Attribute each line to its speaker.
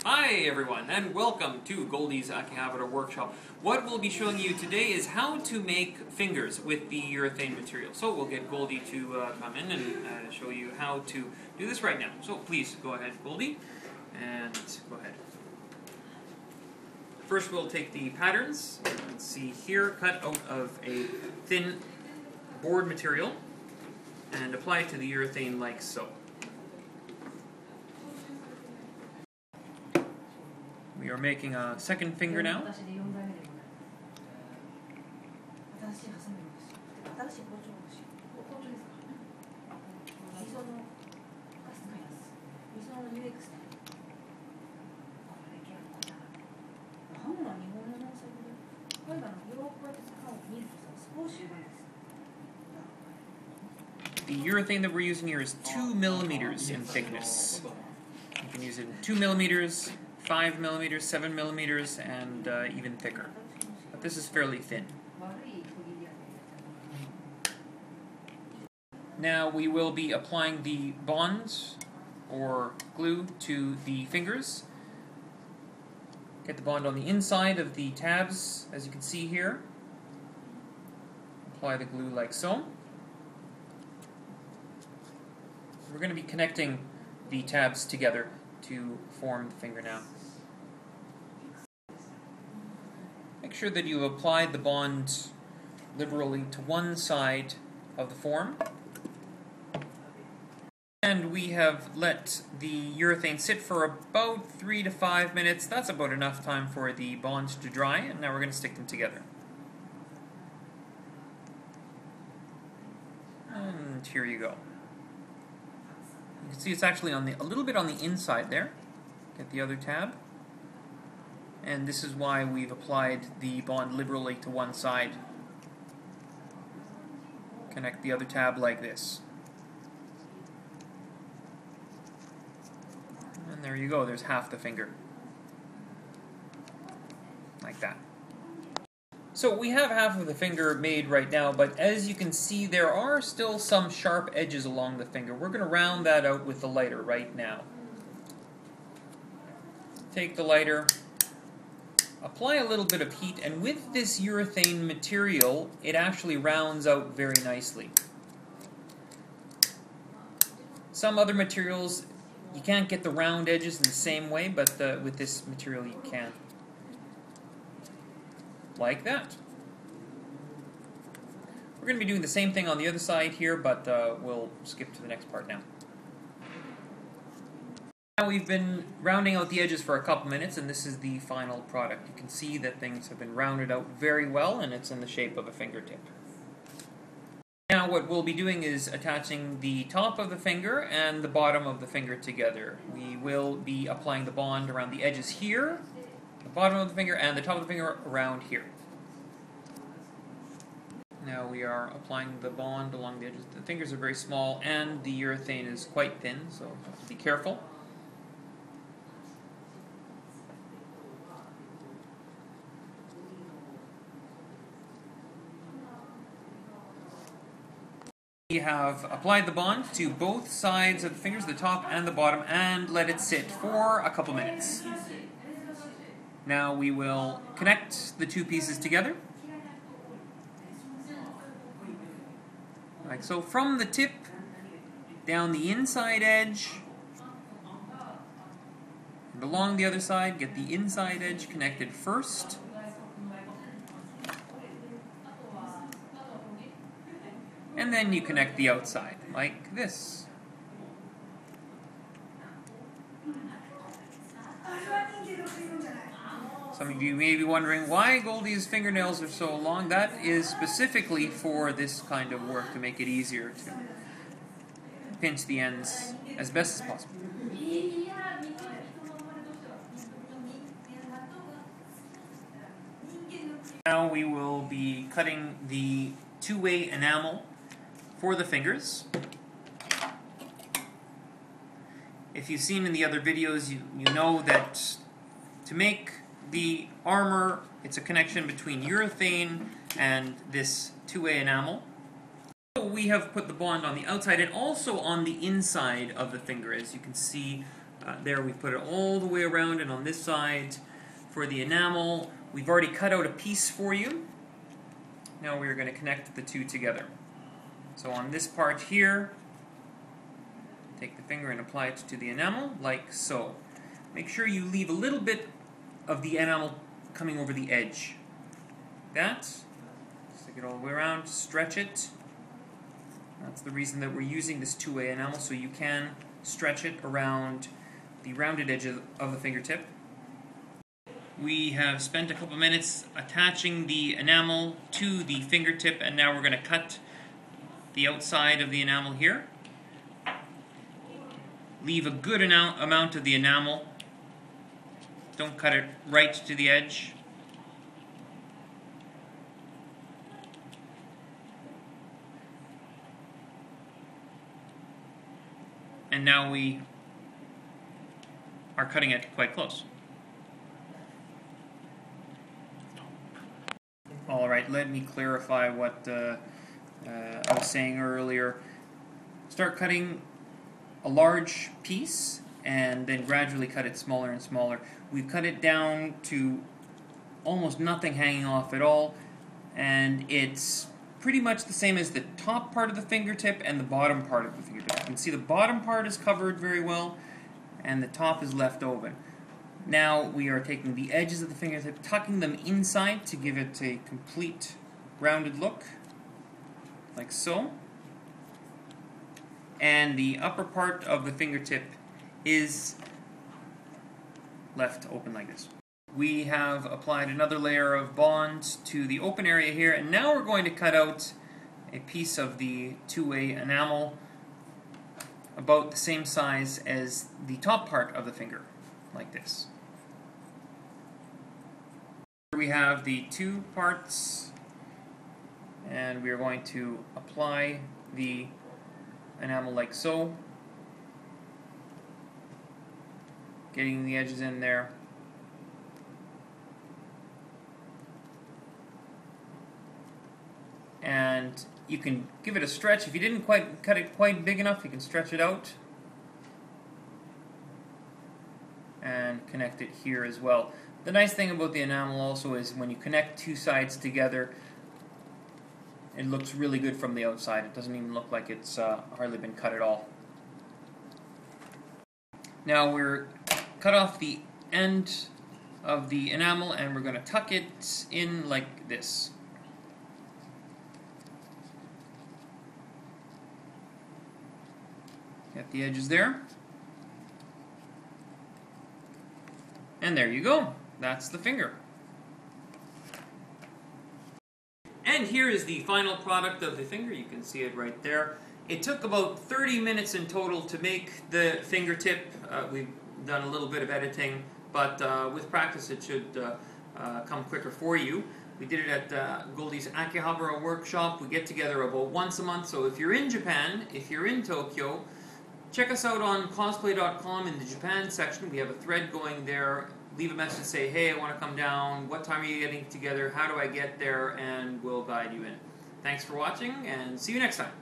Speaker 1: Hi everyone, and welcome to Goldie's Akihabara Workshop. What we'll be showing you today is how to make fingers with the urethane material. So we'll get Goldie to come in and show you how to do this right now. So please go ahead, Goldie, and go ahead. First we'll take the patterns, you can see here, cut out of a thin board material, and apply it to the urethane like so. We are making a second finger now. The urethane that we're using here is 2 millimeters in thickness. You can use it in 2 millimeters, 5 millimeters, 7 millimeters, and even thicker. But this is fairly thin. Now we will be applying the bond or glue to the fingers. Get the bond on the inside of the tabs, as you can see here. Apply the glue like so. We're going to be connecting the tabs together to form the finger now. Make sure that you've applied the bond liberally to one side of the form. And we have let the urethane sit for about 3 to 5 minutes. That's about enough time for the bond to dry, and now we're going to stick them together. And here you go. You can see it's actually on a little bit on the inside there. Get the other tab. And this is why we've applied the bond liberally to one side. Connect the other tab like this. And there you go, there's half the finger. Like that. So we have half of the finger made right now, but as you can see, there are still some sharp edges along the finger. We're going to round that out with the lighter right now. Take the lighter, apply a little bit of heat, and with this urethane material, it actually rounds out very nicely. Some other materials, you can't get the round edges in the same way, but with this material you can. Like that. We're going to be doing the same thing on the other side here, but we'll skip to the next part now. Now we've been rounding out the edges for a couple minutes, and this is the final product. You can see that things have been rounded out very well, and it's in the shape of a fingertip. Now what we'll be doing is attaching the top of the finger and the bottom of the finger together. We will be applying the bond around the edges here, the bottom of the finger, and the top of the finger around here. Now we are applying the bond along the edges. The fingers are very small, and the urethane is quite thin, so have to be careful. We have applied the bond to both sides of the fingers, the top and the bottom, and let it sit for a couple minutes. Now we will connect the two pieces together. Like so, from the tip down the inside edge and along the other side, get the inside edge connected first. And then you connect the outside, like this. Some of you may be wondering why Goldie's fingernails are so long. That is specifically for this kind of work, to make it easier to pinch the ends as best as possible. Now we will be cutting the two-way enamel for the fingers. If you've seen in the other videos, you know that to make the armor, it's a connection between urethane and this two-way enamel. We have put the bond on the outside and also on the inside of the finger. As you can see, There we put it all the way around, and on this side for the enamel, we've already cut out a piece for you. Now we're going to connect the two together. So on this part here, take the finger and apply it to the enamel, like so. Make sure you leave a little bit of the enamel coming over the edge. That. Stick it all the way around, stretch it. That's the reason that we're using this two-way enamel, so you can stretch it around the rounded edge of the fingertip. We have spent a couple minutes attaching the enamel to the fingertip, and now we're going to cut the outside of the enamel here. Leave a good amount of the enamel. Don't cut it right to the edge. And now we are cutting it quite close. Alright, let me clarify what I was saying earlier. Start cutting a large piece and then gradually cut it smaller and smaller. We've cut it down to almost nothing hanging off at all, and it's pretty much the same as the top part of the fingertip and the bottom part of the fingertip. You can see the bottom part is covered very well and the top is left open. Now we are taking the edges of the fingertip, tucking them inside to give it a complete rounded look, like so. And the upper part of the fingertip is left open like this. We have applied another layer of bond to the open area here, and now we're going to cut out a piece of the two-way enamel about the same size as the top part of the finger, like this. Here we have the two parts, and we are going to apply the enamel like so, getting the edges in there. And you can give it a stretch. If you didn't quite cut it quite big enough, you can stretch it out and connect it here as well. The nice thing about the enamel also is when you connect two sides together, it looks really good from the outside. It doesn't even look like it's hardly been cut at all. Now we're cut off the end of the enamel and we're going to tuck it in like this. Get the edges there. And there you go. That's the finger. And here is the final product of the finger. You can see it right there. It took about 30 minutes in total to make the fingertip. We've done a little bit of editing, but with practice it should come quicker for you. We did it at Goldie's Akihabara workshop. We get together about once a month, so if you're in Japan, if you're in Tokyo, check us out on cosplay.com in the Japan section. We have a thread going there. Leave a message, say, hey, I want to come down. What time are you getting together? How do I get there? And we'll guide you in. Thanks for watching, and see you next time.